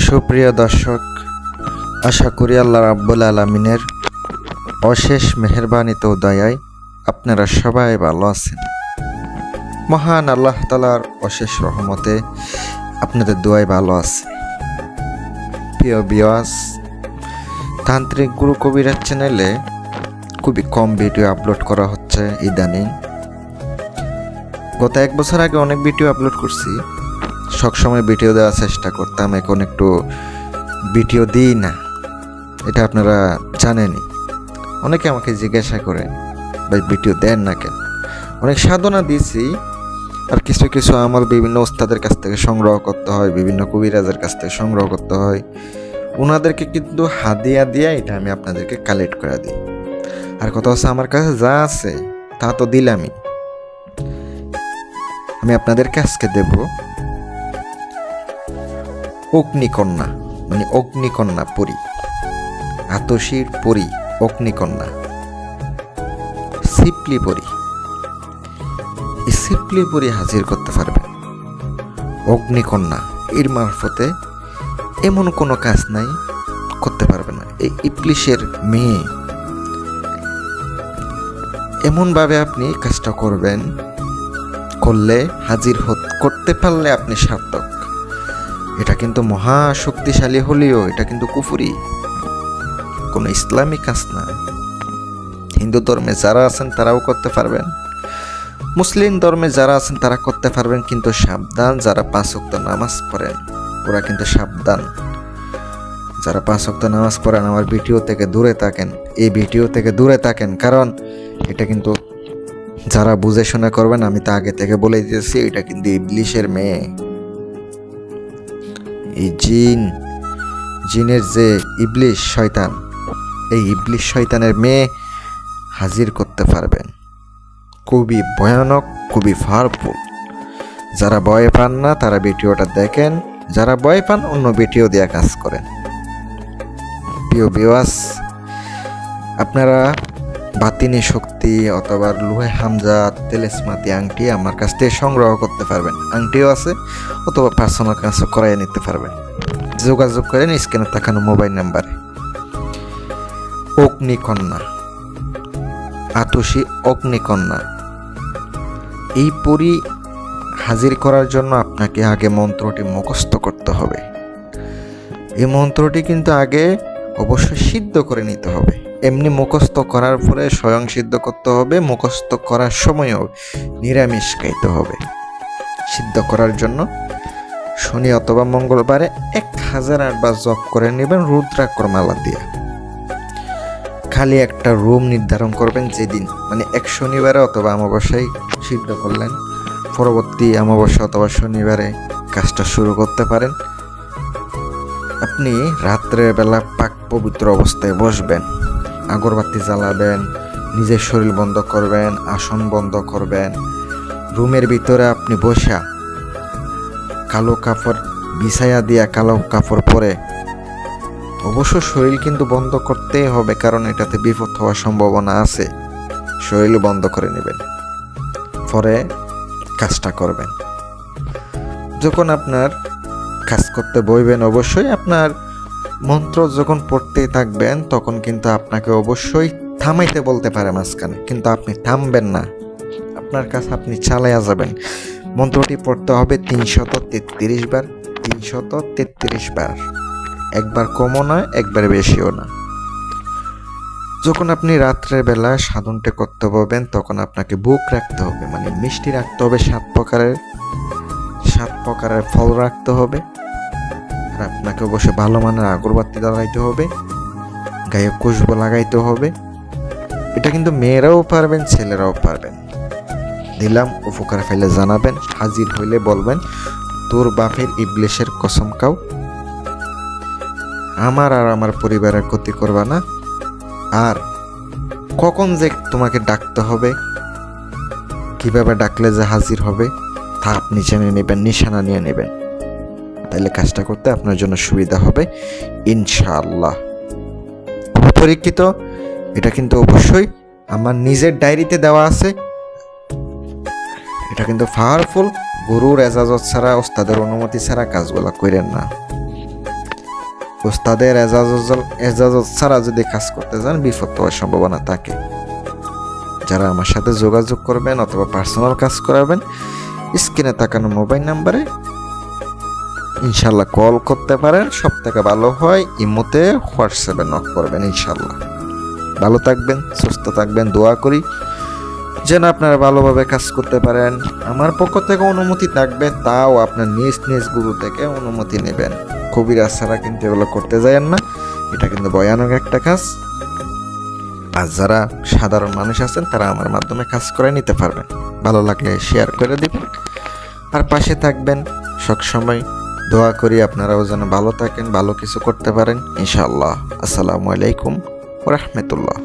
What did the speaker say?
সুপ্রিয় দর্শক, আশা করি আল্লাহ রাব্বুল আলামিনের অশেষ মেহেরবানিতে ও দয়ায় আপনারা সবাই ভালো আছেন। মহান আল্লাহ তাআলার অশেষ রহমতে আপনাদের দোয়ায় ভালো আছে। প্রিয় ভিউয়ার্স, তান্ত্রিক গুরু কবিরাজ চ্যানেলে খুবই কম ভিডিও আপলোড করা হচ্ছে ইদানিং। গত 1 বছর আগে অনেক ভিডিও আপলোড করছি, সবসময় ভিডিও দেওয়ার চেষ্টা করতাম, এখন একটু ভিডিও দিই না, এটা আপনারা জানেনই। অনেকে আমাকে জিজ্ঞাসা করেন, ভাই ভিডিও দেন না কেন? অনেক সাধনা দিয়েছি, আর কিছু কিছু আমল বিভিন্ন ওস্তাদের কাছ থেকে সংগ্রহ করতে হয়, বিভিন্ন কবিরাজের কাছ থেকে সংগ্রহ করতে হয়। ওনাদেরকে কিন্তু হাদিয়া দিয়ে এটা আমি আপনাদেরকে কালেক্ট করে দিই। আর কথা হচ্ছে, আমার কাছে যা আছে তা তো দিলামই। আমি আপনাদেরকে আজকে দেব অগ্নিকন্যা, মানে অগ্নিকন্যা পরী, আতশীর পরী, অগ্নিকন্যা, সিপলি পরী। এই সিপলি পরী হাজির করতে পারবেন। অগ্নিকন্যা এর মারফতে এমন কোনো কাজ নাই করতে পারবে না। এই ইবলিশের মেয়ে, এমনভাবে আপনি কাজটা করবেন, করলে হাজির করতে পারলে আপনি সার্থক। এটা কিন্তু মহা শক্তিশালী হলেও এটা কিন্তু কুফরি, কোনো ইসলামিক কাজ না। হিন্দু ধর্মে যারা আছেন তারাও করতে পারবেন, মুসলিম ধর্মে যারা আছেন তারা করতে পারবেন, কিন্তু সাবধান, যারা 5 ওয়াক্ত নামাজ পড়েন ওরা কিন্তু সাবধান। যারা 5 ওয়াক্ত নামাজ পড়েন আমার ভিডিও থেকে দূরে থাকেন, এই ভিডিও থেকে দূরে থাকেন, কারণ এটা কিন্তু যারা বুঝে শুনে করবেন, আমি তা আগে থেকে বলে দিয়েছি, এটা কিন্তু ইবলিশের মেয়ে। এই জিনের যে ইবলিশ শয়তান, এই ইবলিশ শয়তানের মেয়ে হাজির করতে পারবেন। খুবই ভয়ানক, খুবই পাওয়ারফুল। যারা ভয় পান না তারা ভিডিওটা দেখেন, যারা ভয় পান অন্য ভিডিও দিয়ে কাজ করেন। প্রিয় ভিউয়ার্স, আপনারা বাতিনি শক্তি অথবা লোহে হামজা, তেলেসমাতি আংটি আমার কাছ থেকে সংগ্রহ করতে পারবেন। আংটিও আছে, অথবা পার্সোনাল কাজ করাই নিতে পারবেন। যোগাযোগ করেন স্ক্রিনে দেখানো মোবাইল নাম্বারে। অগ্নিকন্যা, আতশী অগ্নিকন্যা, এই পরী হাজির করার জন্য আপনাকে আগে মন্ত্রটি মুখস্থ করতে হবে। এই মন্ত্রটি কিন্তু আগে অবশ্যই সিদ্ধ করে নিতে হবে। এমনি মুখস্থ করার পরে স্বয়ং সিদ্ধ করতে হবে। মুখস্থ করার সময়ও নিরামিষ খাইতে হবে। সিদ্ধ করার জন্য শনি অথবা মঙ্গলবারে 1008 বার জপ করে নেবেন রুদ্রাক্ষর মালা দিয়ে। খালি একটা রুম নির্ধারণ করবেন, যেদিন মানে এক শনিবারে অথবা অমাবস্যায় সিদ্ধ করলেন, পরবর্তী অমাবস্যা অথবা শনিবারে কাজটা শুরু করতে পারেন। আপনি রাত্রের বেলা পাক পবিত্র অবস্থায় বসবেন, আগরবাতি জ্বালাবেন, নিজের শরীর বন্ধ করবেন, আসন বন্ধ করবেন। রুমের ভিতরে আপনি বসা কালো কাপড় বিছায়া দিয়া কালো কাপড় পরে, অবশ্য শরীর কিন্তু বন্ধ করতেই হবে, কারণ এটাতে বিপদ হওয়ার সম্ভাবনা আছে। শরীর বন্ধ করে নেবেন, পরে কাজটা করবেন। যখন আপনার কাজ করতে বইবেন, অবশ্যই আপনার মন্ত্র যখন পড়তেই থাকবেন, তখন কিন্তু আপনাকে অবশ্যই থামাইতে বলতে পারে মাঝখানে, কিন্তু আপনি থামবেন না, আপনার কাছে আপনি চালাইয়া যাবেন। মন্ত্রটি পড়তে হবে 333 বার, 333 বার, একবার কমও না, একবার বেশিও না। যখন আপনি রাত্রের বেলা সাধনটা করতে পারবেন, তখন আপনাকে বুক রাখতে হবে, মানে মিষ্টি রাখতে হবে, 7 প্রকারের ফল রাখতে হবে। আর আপনাকে অবশ্যই ভালো মানের আগরবাতি জ্বালাইতে হবে, গায়ে খুশবু লাগাইতে হবে। এটা কিন্তু মেয়েরাও পারবেন, ছেলেরাও পারবেন। দিলাম, উপকার ফেলে জানাবেন, হাজির হইলে বলবেন তোর বাপের ইবলিশের কসম খাও, আমার আর আমার পরিবারের ক্ষতি করবা না। আর কখন যে তোমাকে ডাকতে হবে, কিভাবে ডাকলে যে হাজির হবে, তা আপনি জেনে নেবেন, নিশানা নিয়ে নেবেন। তাইলে কাজটা করতে আপনার জন্য সুবিধা হবে ইনশাআল্লাহ। পরীক্ষিত, এটা কিন্তু অবশ্যই আমার নিজের ডায়েরিতে দেওয়া আছে। এটা কিন্তু পাওয়ারফুল, গুরুর এজাজত ছাড়া, ওস্তাদের অনুমতি ছাড়া কাজগুলো করেন না। ওস্তাদের এজাজত ছাড়া যদি কাজ করতে যান বিপদ হওয়ার সম্ভাবনা থাকে। যারা আমার সাথে যোগাযোগ করবেন অথবা পার্সোনাল কাজ করাবেন, স্ক্রিনে তাকানো মোবাইল নাম্বারে ইনশাল্লাহ কল করতে পারেন। সব থেকে ভালো হয় ইমোতে, হোয়াটসঅ্যাপে নক করবেন ইনশাল্লাহ। ভালো থাকবেন, সুস্থ থাকবেন, দোয়া করি যেন আপনারা ভালোভাবে কাজ করতে পারেন। আমার পক্ষ থেকে অনুমতি থাকবে, তাও আপনার নিজ নিজ গুরু থেকে অনুমতি নেবেন। কবিরাজ ছাড়া কিন্তু এগুলো করতে যায়েন না, এটা কিন্তু ভয়ানক একটা কাজ। আর যারা সাধারণ মানুষ আছেন তারা আমার মাধ্যমে কাজ করে নিতে পারবেন। ভালো লাগলে শেয়ার করে দিবেন আর পাশে থাকবেন সবসময়। দোয়া করি আপনারাও যেন ভালো থাকেন, ভালো কিছু করতে পারেন ইনশাআল্লাহ। আসসালামু আলাইকুম ওয়া রাহমাতুল্লাহ।